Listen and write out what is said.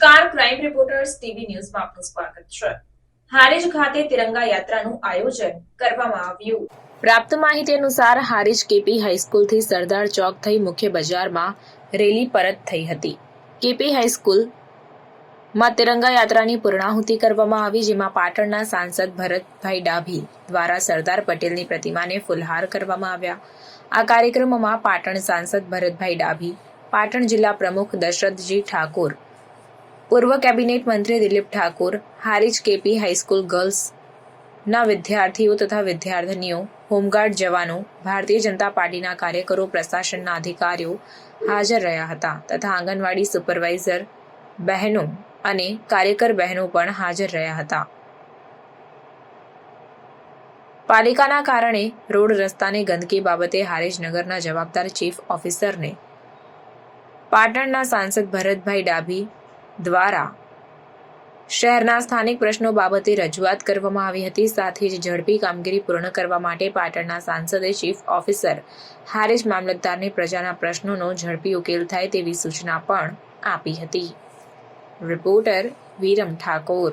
નમસ્કાર, crime reporters TV ન્યૂઝમાં આપનું સ્વાગત છે. હારીજ ખાતે તિરંગા યાત્રાનું આયોજન કરવામાં આવ્યું. પ્રાપ્ત માહિતી અનુસાર હારીજ કેપી હાઈસ્કૂલથી સરદાર ચોક થઈ મુખ્ય બજારમાં રેલી પરત થઈ હતી. કેપી હાઈસ્કૂલમાં તિરંગા યાત્રાની પૂર્ણાહુતિ કરવામાં આવી, જેમાં પાટણના સાંસદ ભરતભાઈ ડાભી દ્વારા સરદાર પટેલની પ્રતિમાને ફૂલહાર કરવામાં આવ્યા. આ કાર્યક્રમમાં પાટણ સાંસદ ભરતભાઈ ડાભી, પાટણ જિલ્લા પ્રમુખ દશરથજી ઠાકોર, પૂર્વ કેબિનેટ મંત્રી દિલીપ ઠાકોર, હારીજ કેપી હાઈસ્કૂલ ગર્લ્સના વિદ્યાર્થીઓ તથા વિદ્યાર્થીનીઓ, હોમગાર્ડ જવાનો, ભારતીય જનતા પાર્ટીના કાર્યકરો, પ્રશાસનના અધિકારીઓ હાજર રહ્યા હતા તથા આંગણવાડી સુપરવાઇઝર બહેનો અને કાર્યકર બહેનો પણ હાજર રહ્યા હતા. પાલિકાના કારણે રોડ રસ્તાને ગંદકી બાબતે હારીજ નગરના જવાબદાર ચીફ ઓફિસરને પાટણના સાંસદ ભરતભાઈ ડાભી દ્વારા શહેરના સ્થાનિક પ્રશ્નો બાબતે રજૂઆત કરવામાં આવી હતી. સાથે જ ઝડપી કામગીરી પૂર્ણ કરવા માટે પાટણના સાંસદે ચીફ ઓફિસર હારીજ મામલતદારને પ્રજાના પ્રશ્નોનો ઝડપી ઉકેલ થાય તેવી સૂચના પણ આપી હતી. રિપોર્ટર વિરમ ઠાકોર.